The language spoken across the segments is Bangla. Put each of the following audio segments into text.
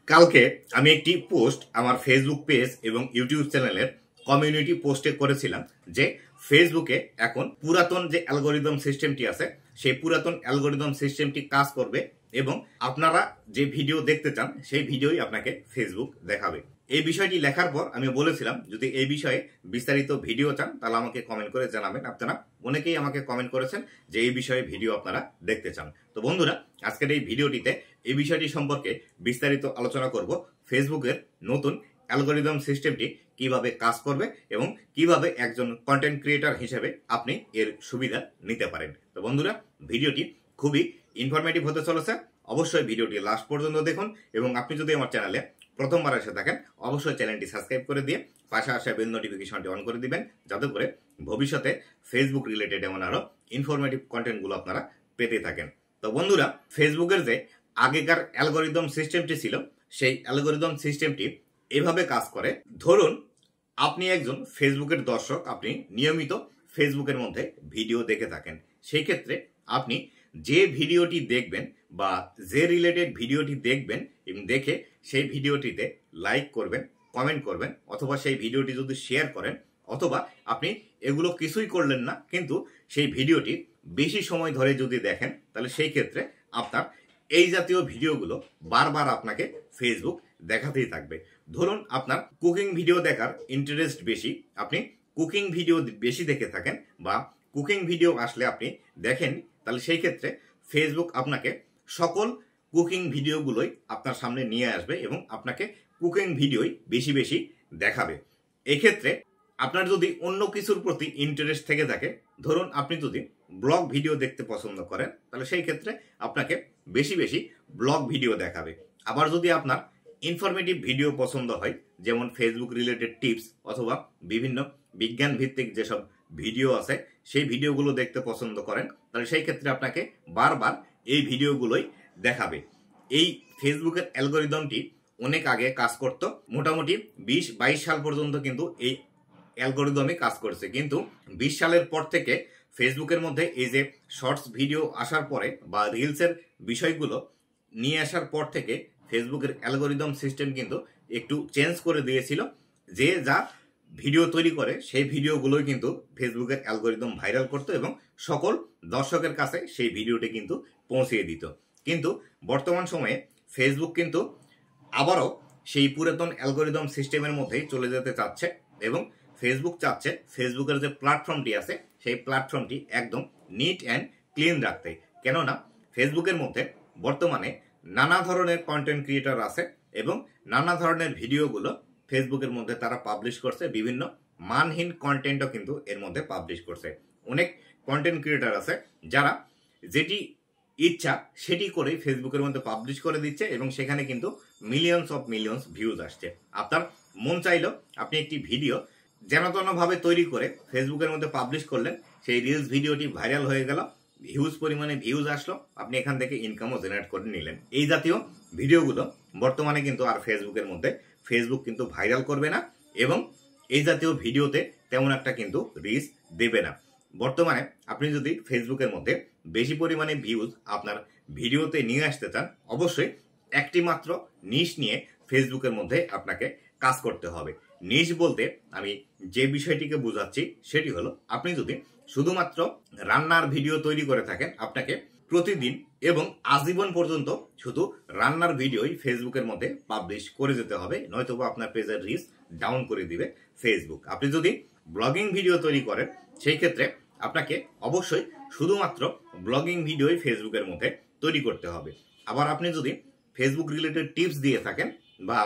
কালকে আমি একটি পোস্ট আমার ফেসবুক পেজ এবং ইউটিউব চ্যানেলের কমিউনিটি পোস্টে করেছিলাম যে ফেসবুকে এখন পুরাতন যে অ্যালগোরিদম সিস্টেমটি আছে সেই পুরাতন অ্যালগোরিদম সিস্টেমটি কাজ করবে এবং আপনারা যে ভিডিও দেখতে চান সেই ভিডিওই আপনাকে ফেসবুক দেখাবে। এই বিষয়টি লেখার পর আমি বলেছিলাম যদি এই বিষয়ে বিস্তারিত ভিডিও চান তাহলে আমাকে কমেন্ট করে জানাবেন। আপনারা অনেকেই আমাকে কমেন্ট করেছেন যে এই বিষয়ে ভিডিও আপনারা দেখতে চান। তো বন্ধুরা, আজকের এই ভিডিওটিতে এই বিষয়টি সম্পর্কে বিস্তারিত আলোচনা করব। ফেসবুকের নতুন অ্যালগোরিদম সিস্টেমটি কিভাবে কাজ করবে এবং কিভাবে একজন কন্টেন্ট ক্রিয়েটর হিসেবে আপনি এর সুবিধা নিতে পারেন। তো বন্ধুরা, ভিডিওটি খুবই ইনফরমেটিভ হতে চলেছে। অবশ্যই ভিডিওটি লাস্ট পর্যন্ত দেখুন এবং আপনি যদি আমার চ্যানেলে প্রথমবার এসে থাকেন অবশ্যই চ্যানেলটি সাবস্ক্রাইব করে দিয়ে পাশে আসা বেল নোটিফিকেশনটি অন করে দিবেন, যাতে করে ভবিষ্যতে ফেসবুক রিলেটেড এমন আরো ইনফরমেটিভ কন্টেন্টগুলো আপনারা পেতে থাকেন। তো বন্ধুরা, ফেসবুকের যে আগেকার অ্যালগোরিদম সিস্টেমটি ছিল সেই অ্যালগোরিদম সিস্টেমটি এভাবে কাজ করে। ধরুন আপনি একজন ফেসবুকের দর্শক, আপনি নিয়মিত ফেসবুকের মধ্যে ভিডিও দেখে থাকেন। সেই ক্ষেত্রে আপনি যে ভিডিওটি দেখবেন বা যে রিলেটেড ভিডিওটি দেখবেন এবং দেখে সেই ভিডিওটিতে লাইক করবেন, কমেন্ট করবেন, অথবা সেই ভিডিওটি যদি শেয়ার করেন, অথবা আপনি এগুলো কিছুই করলেন না কিন্তু সেই ভিডিওটি বেশি সময় ধরে যদি দেখেন, তাহলে সেই ক্ষেত্রে আপনার এই জাতীয় ভিডিওগুলো বারবার আপনাকে ফেসবুক দেখাতেই থাকবে। ধরুন আপনার কুকিং ভিডিও দেখার ইন্টারেস্ট বেশি, আপনি কুকিং ভিডিও বেশি দেখে থাকেন বা কুকিং ভিডিও আসলে আপনি দেখেন, তাহলে সেই ক্ষেত্রে ফেসবুক আপনাকে সকল কুকিং ভিডিওগুলোই আপনার সামনে নিয়ে আসবে এবং আপনাকে কুকিং ভিডিওই বেশি বেশি দেখাবে। এক্ষেত্রে আপনার যদি অন্য কিছুর প্রতি ইন্টারেস্ট থেকে থাকে, ধরুন আপনি যদি ব্লগ ভিডিও দেখতে পছন্দ করেন, তাহলে সেই ক্ষেত্রে আপনাকে বেশি বেশি ব্লগ ভিডিও দেখাবে। আবার যদি আপনার ইনফরমেটিভ ভিডিও পছন্দ হয়, যেমন ফেসবুক রিলেটেড টিপস অথবা বিভিন্ন বিজ্ঞান ভিত্তিক যেসব ভিডিও আছে সেই ভিডিওগুলো দেখতে পছন্দ করেন, তাহলে সেই ক্ষেত্রে আপনাকে বারবার এই ভিডিওগুলোই দেখাবে। এই ফেসবুকের অ্যালগোরিদমটি অনেক আগে কাজ করত, মোটামুটি 20-22 সাল পর্যন্ত কিন্তু এই অ্যালগোরিদমে কাজ করছে। কিন্তু 20 সালের পর থেকে ফেসবুকের মধ্যে এই যে শর্টস ভিডিও আসার পরে বা রিলসের বিষয়গুলো নিয়ে আসার পর থেকে ফেসবুকের অ্যালগোরিদম সিস্টেম কিন্তু একটু চেঞ্জ করে দিয়েছিল। যে যা ভিডিও তৈরি করে সেই ভিডিওগুলোই কিন্তু ফেসবুকের অ্যালগোরিদম ভাইরাল করতো এবং সকল দর্শকের কাছে সেই ভিডিওটি কিন্তু পৌঁছিয়ে দিত। কিন্তু বর্তমান সময়ে ফেসবুক কিন্তু আবারও সেই পুরাতন অ্যালগোরিদম সিস্টেমের মধ্যেই চলে যেতে চাচ্ছে এবং ফেসবুক চাচ্ছে ফেসবুকের যে প্ল্যাটফর্মটি আছে সেই প্ল্যাটফর্মটি একদম নিট অ্যান্ড ক্লিন রাখতে। কেননা ফেসবুকের মধ্যে বর্তমানে নানা ধরনের কন্টেন্ট ক্রিয়েটর আছে এবং নানা ধরনের ভিডিওগুলো ফেসবুকের মধ্যে তারা পাবলিশ করছে, বিভিন্ন মানহীন কন্টেন্টও কিন্তু এর মধ্যে পাবলিশ করছে। অনেক কন্টেন্ট ক্রিয়েটর আছে যারা যেটি ইচ্ছা সেটি করে ফেসবুকের মধ্যে পাবলিশ করে দিচ্ছে এবং সেখানে কিন্তু মিলিয়ন্স ভিউজ আসছে। আপনার মন চাইলো আপনি একটি ভিডিও যেন তেনভাবে তৈরি করে ফেসবুকের মধ্যে পাবলিশ করলেন, সেই রিলস ভিডিওটি ভাইরাল হয়ে গেল, হিউজ পরিমাণে ভিউজ আসলো, আপনি এখান থেকে ইনকামও জেনারেট করে নিলেন। এই জাতীয় ভিডিওগুলো বর্তমানে কিন্তু আর ফেসবুকের মধ্যে ফেসবুক কিন্তু ভাইরাল করবে না এবং এই জাতীয় ভিডিওতে তেমন একটা কিন্তু রিচ দেবে না। বর্তমানে আপনি যদি ফেসবুকের মধ্যে বেশি পরিমাণে ভিউজ আপনার ভিডিওতে নিয়ে আসতে চান, অবশ্যই একটি মাত্র নিশ নিয়ে ফেসবুকের মধ্যে আপনাকে কাজ করতে হবে। নিশ বলতে আমি যে বিষয়টিকে বোঝাচ্ছি সেটি হলো, আপনি যদি শুধুমাত্র রান্নার ভিডিও তৈরি করে থাকেন, আপনাকে প্রতিদিন এবং আজীবন পর্যন্ত শুধু রান্নার ভিডিওই ফেসবুকের মধ্যে পাবলিশ করে যেতে হবে, নয়তোবা আপনার পেজের রিচ ডাউন করে দিবে ফেসবুক। আপনি যদি ব্লগিং ভিডিও তৈরি করেন, সেই ক্ষেত্রে আপনাকে অবশ্যই শুধুমাত্র ব্লগিং ভিডিওই ফেসবুকের মধ্যে তৈরি করতে হবে। আবার আপনি যদি ফেসবুক রিলেটেড টিপস দিয়ে থাকেন বা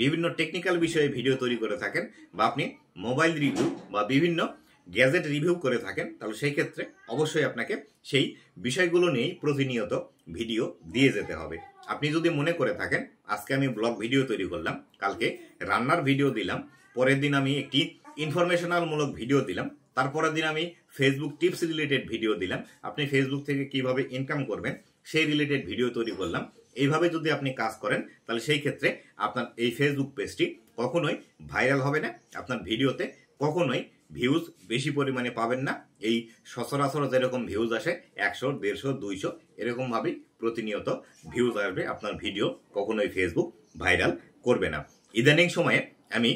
বিভিন্ন টেকনিক্যাল বিষয়ে ভিডিও তৈরি করে থাকেন বা আপনি মোবাইল রিভিউ বা বিভিন্ন গ্যাজেট রিভিউ করে থাকেন, তাহলে সেই ক্ষেত্রে অবশ্যই আপনাকে সেই বিষয়গুলো নিয়েই প্রতিনিয়ত ভিডিও দিয়ে যেতে হবে। আপনি যদি মনে করে থাকেন আজকে আমি ব্লগ ভিডিও তৈরি করলাম, কালকে রান্নার ভিডিও দিলাম, পরের দিন আমি একটি ইনফরমেশনাল মূলক ভিডিও দিলাম, তারপরের দিন আমি ফেসবুক টিপস রিলেটেড ভিডিও দিলাম, আপনি ফেসবুক থেকে কিভাবে ইনকাম করবেন সেই রিলেটেড ভিডিও তৈরি করলাম, এইভাবে যদি আপনি কাজ করেন, তাহলে সেই ক্ষেত্রে আপনার এই ফেসবুক পেজটি কখনোই ভাইরাল হবে না, আপনার ভিডিওতে কখনোই ভিউজ বেশি পরিমাণে পাবেন না। এই সচরাচর যেরকম ভিউজ আসে 100, 150, 200 এরকম ভাবেই প্রতিনিয়ত ভিউজ আসবে, আপনার ভিডিও কখনোই ফেসবুক ভাইরাল করবে না। ইদানিং সময়ে আমি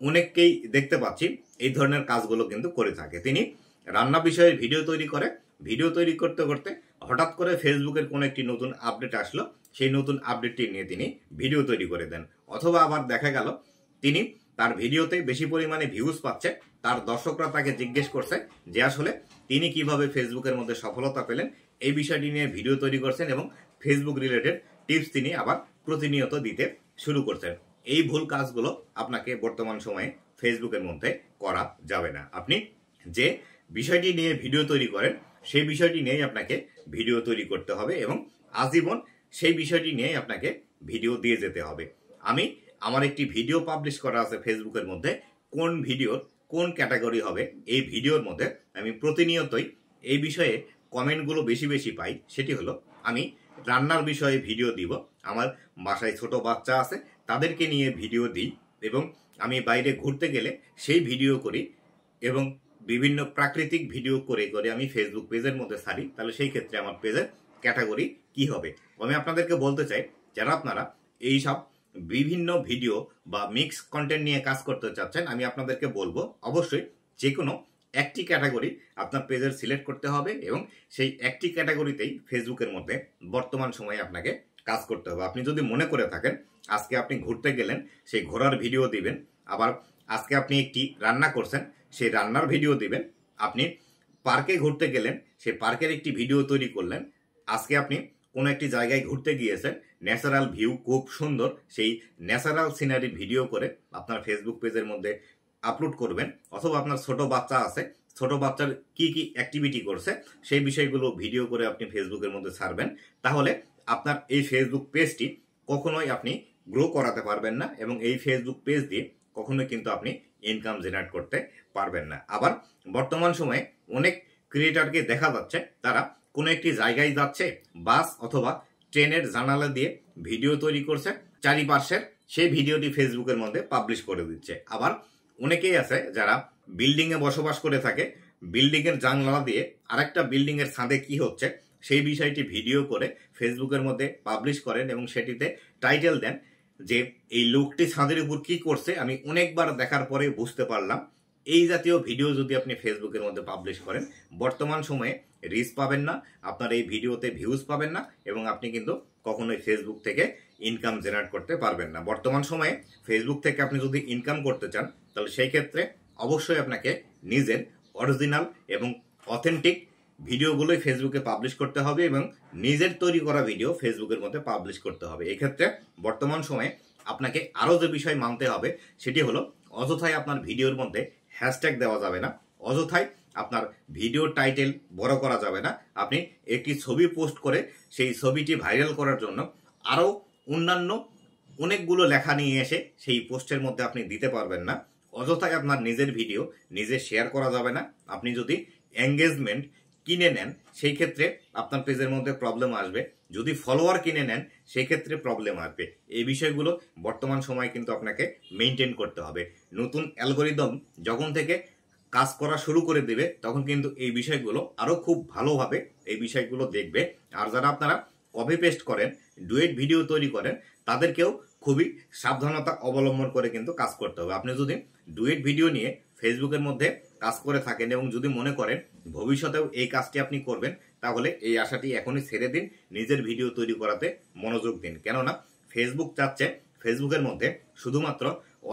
অনেককেই দেখতে পাচ্ছি এই ধরনের কাজগুলো কিন্তু করে থাকে। তিনি রান্না বিষয়ে ভিডিও তৈরি করে, ভিডিও তৈরি করতে করতে হঠাৎ করে ফেসবুকের কোনো একটি নতুন আপডেট আসলো, সেই নতুন আপডেটটি নিয়ে তিনি ভিডিও তৈরি করে দেন। অথবা আবার দেখা গেল তিনি তার ভিডিওতে বেশি পরিমাণে ভিউজ পাচ্ছে, তার দর্শকরা তাকে জিজ্ঞেস করছে যে আসলে তিনি কিভাবে ফেসবুকের মধ্যে সফলতা পেলেন, এই বিষয়টি নিয়ে ভিডিও তৈরি করছেন এবং ফেসবুক রিলেটেড টিপস তিনি আবার প্রতিনিয়ত দিতে শুরু করছেন। এই ভুল কাজগুলো আপনাকে বর্তমান সময়ে ফেসবুকের মধ্যে করা যাবে না। আপনি যে বিষয়টি নিয়ে ভিডিও তৈরি করেন সেই বিষয়টি নিয়েই আপনাকে ভিডিও তৈরি করতে হবে এবং আজীবন সেই বিষয়টি নিয়ে আপনাকে ভিডিও দিয়ে যেতে হবে। আমি আমার একটি ভিডিও পাবলিশ করা আছে ফেসবুকের মধ্যে, কোন ভিডিওর কোন ক্যাটাগরি হবে এই ভিডিওর মধ্যে আমি প্রতিনিয়তই এই বিষয়ে কমেন্টগুলো বেশি বেশি পাই। সেটি হলো আমি রান্নার বিষয়ে ভিডিও দিব, আমার বাসায় ছোট বাচ্চা আছে তাদেরকে নিয়ে ভিডিও দিই, এবং আমি বাইরে ঘুরতে গেলে সেই ভিডিও করি এবং বিভিন্ন প্রাকৃতিক ভিডিও করে করে আমি ফেসবুক পেজের মধ্যে ছাড়ি। তাহলে সেই ক্ষেত্রে আমার পেজের ক্যাটাগরি কি হবে? আমি আপনাদেরকে বলতে চাই, যারা আপনারা এই সব বিভিন্ন ভিডিও বা মিক্স কন্টেন্ট নিয়ে কাজ করতে চাচ্ছেন, আমি আপনাদেরকে বলবো অবশ্যই যে কোনো একটি ক্যাটাগরি আপনার পেজের সিলেক্ট করতে হবে এবং সেই একটি ক্যাটাগরিতেই ফেসবুকের মধ্যে বর্তমান সময়ে আপনাকে কাজ করতে হবে। আপনি যদি মনে করে থাকেন আজকে আপনি ঘুরতে গেলেন, সেই ঘোরার ভিডিও দিবেন, আবার আজকে আপনি একটি রান্না করছেন সেই রান্নার ভিডিও দিবেন, আপনি পার্কে ঘুরতে গেলেন সেই পার্কের একটি ভিডিও তৈরি করলেন, আজকে আপনি কোনো একটি জায়গায় ঘুরতে গিয়েছেন, ন্যাচারাল ভিউ খুব সুন্দর, সেই ন্যাচারাল সিনারি ভিডিও করে আপনার ফেসবুক পেজের মধ্যে আপলোড করবেন। অথবা আপনার ছোট বাচ্চা আছে, ছোট বাচ্চার কি কি অ্যাক্টিভিটি করছে সেই বিষয়গুলো ভিডিও করে আপনি ফেসবুকের মধ্যে ছাড়বেন। তাহলে আপনার এই ফেসবুক পেজটি কখনোই আপনি গ্রো করাতে পারবেন না এবং এই ফেসবুক পেজ দিয়ে কখনোই কিন্তু আপনি ইনকাম জেনারেট করতে পারবেন না। আবার বর্তমান সময়ে অনেক ক্রিয়েটরকে দেখা যাচ্ছে তারা কোনো একটি জায়গায় যাচ্ছে, বাস অথবা ট্রেনের জানালা দিয়ে ভিডিও তৈরি করছে চারিপাশের, সেই ভিডিওটি ফেসবুকের মধ্যে পাবলিশ করে দিচ্ছে। আবার অনেকেই আছে যারা বিল্ডিং এ বসবাস করে থাকে, বিল্ডিং এর জানলা দিয়ে আরেকটা বিল্ডিং এর ছাদে কি হচ্ছে সেই বিষয়টি ভিডিও করে ফেসবুকের মধ্যে পাবলিশ করেন এবং সেটিতে টাইটেল দেন যে এই লোকটি ছাদের উপর কি করছে আমি অনেকবার দেখার পরে বুঝতে পারলাম। এই জাতীয় ভিডিও যদি আপনি ফেসবুকের মধ্যে পাবলিশ করেন বর্তমান সময়ে রিচ পাবেন না, আপনার এই ভিডিওতে ভিউজ পাবেন না এবং আপনি কিন্তু কখনোই ফেসবুক থেকে ইনকাম জেনারেট করতে পারবেন না। বর্তমান সময়ে ফেসবুক থেকে আপনি যদি ইনকাম করতে চান তাহলে সেই ক্ষেত্রে অবশ্যই আপনাকে নিজের অরিজিনাল এবং অথেন্টিক ভিডিওগুলোই ফেসবুকে পাবলিশ করতে হবে এবং নিজের তৈরি করা ভিডিও ফেসবুকের মধ্যে পাবলিশ করতে হবে। এক্ষেত্রে বর্তমান সময়ে আপনাকে আরও যে বিষয় মানতে হবে সেটি হলো অযথায় আপনার ভিডিওর মধ্যে হ্যাশট্যাগ দেওয়া যাবে না, অযথায় আপনার ভিডিও টাইটেল বড় করা যাবে না। আপনি একটি ছবি পোস্ট করে সেই ছবিটি ভাইরাল করার জন্য আরও অন্যান্য অনেকগুলো লেখা নিয়ে এসে সেই পোস্টের মধ্যে আপনি দিতে পারবেন না। অযথায় আপনার নিজের ভিডিও নিজে শেয়ার করা যাবে না। আপনি যদি এঙ্গেজমেন্ট কিনে নেন সেই ক্ষেত্রে আপনার পেজের মধ্যে প্রবলেম আসবে, যদি ফলোয়ার কিনে নেন সেই ক্ষেত্রে প্রবলেম আসবে। এই বিষয়গুলো বর্তমান সময় কিন্তু আপনাকে মেনটেন করতে হবে। নতুন অ্যালগোরিদম যখন থেকে কাজ করা শুরু করে দেবে তখন কিন্তু এই বিষয়গুলো আরো খুব ভালোভাবে এই বিষয়গুলো দেখবে। আর যারা আপনারা কপি পেস্ট করেন, ডুয়েট ভিডিও তৈরি করেন, তাদেরকেও খুবই সাবধানতা অবলম্বন করে কিন্তু কাজ করতে হবে। আপনি যদি ডুয়েট ভিডিও নিয়ে ফেসবুকের মধ্যে কাজ করে থাকেন এবং যদি মনে করেন ভবিষ্যতেও এই কাজটি আপনি করবেন তাহলে এই আশাটি এখনই ছেড়ে দিন, নিজের ভিডিও তৈরি করাতে মনোযোগ দিন। কেননা ফেসবুক চাচ্ছে ফেসবুকের মধ্যে শুধুমাত্র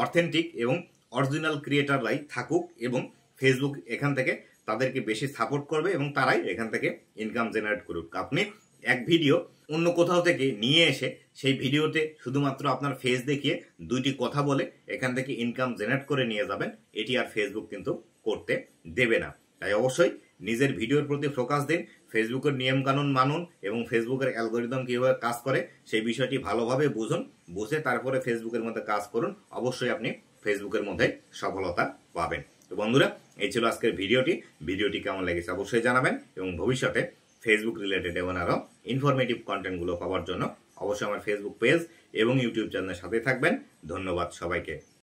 অথেন্টিক এবং অরিজিনাল ক্রিয়েটাররাই থাকুক এবং ফেসবুক এখান থেকে তাদেরকে বেশি সাপোর্ট করবে এবং তারাই এখান থেকে ইনকাম জেনারেট করুক। আপনি এক ভিডিও অন্য কোথাও থেকে নিয়ে এসে সেই ভিডিওতে শুধুমাত্র আপনার ফেস দেখিয়ে দুইটি কথা বলে এখান থেকে ইনকাম জেনারেট করে নিয়ে যাবেন, এটি আর ফেসবুক কিন্তু করতে দেবে না। তাই অবশ্যই নিজের ভিডিওর প্রতি ফোকাস দিন, ফেসবুকের নিয়ম কানুন মানুন এবং ফেসবুকের অ্যালগোরিদম কিভাবে কাজ করে সেই বিষয়টি ভালোভাবে বুঝুন, বুঝে তারপরে ফেসবুকের মধ্যে কাজ করুন। অবশ্যই আপনি ফেসবুকের মধ্যে সফলতা পাবেন। তো বন্ধুরা, এই ছিল আজকের ভিডিওটি কেমন লেগেছে অবশ্যই জানাবেন এবং ভবিষ্যতে ফেসবুক রিলেটেড এবং আরো ইনফরমেটিভ কন্টেন্টগুলো পাওয়ার জন্য অবশ্যই আমার ফেসবুক পেজ এবং ইউটিউব চ্যানেলের সাথে থাকবেন। ধন্যবাদ সবাইকে।